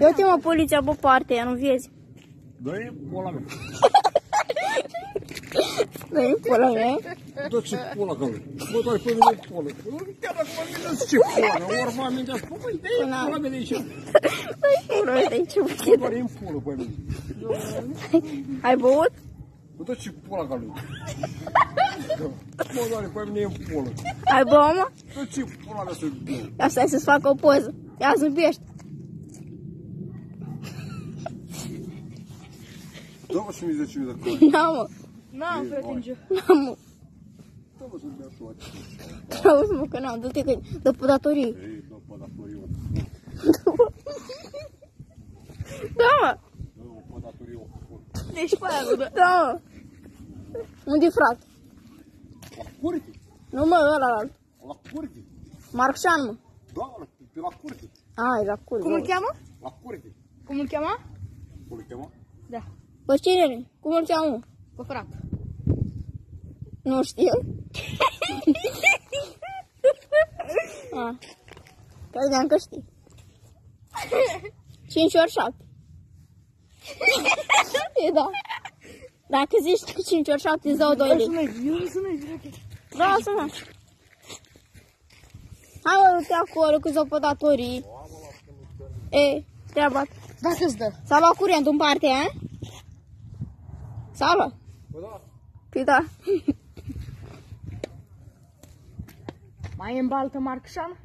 Dă-te mă poliția pe partea, nu vezi? Dă-i pula mea. Dă-i pula mea. Dă ce pula că bă, doar pe mine pula. Chiar dacă mă gândesc ce pula, ori mă amintească, băi, dă-i pula mea de aici. Dă-i pula mea de aici. Bă, doar e-mi pula pe mine. Ai băut? Bă, dă ce pula ca lui. Bă, doar pe mine e-mi pula. Ai băut, mă? Dă ce pula mea să-i bă. Ia stai să-ți fac o poză. Ia zâmbești. Dă-mă și mi 10.000 de cani. Na, mă. N-am, frătinge. Na, mă. Dă-mă să-mi dea șoace. Auzi, mă, că n-am. Du-te că dă pe datorie. Ei, dă pe datorie. Da, mă. Dă-mă pe datorie. Deci pe aia nu dă. Da, mă. Unde-i frate? La curte? Nu, mă, ăla. La curte? Marcșan, mă. Da, pe la curte. A, e la curte. Cum îl cheamă? La curte. Cum îl cheamă? Cum îl chema? Da, Păi cine? Cum îl cheamă, mă? pe frat. Nu știu. A. Credeam că știi. 5 ori 7. E da. Dacă zici 5 ori 7, îți dau 2 lei. Eu să merg. Da, să mă. Hai mă, du-te acolo, că s-o pe datorii. E, treaba. Dacă îți dă. S-a luat curentul în partea aia? S-a luat? Bă, da. Păi da. Mai e în baltă Marcșan?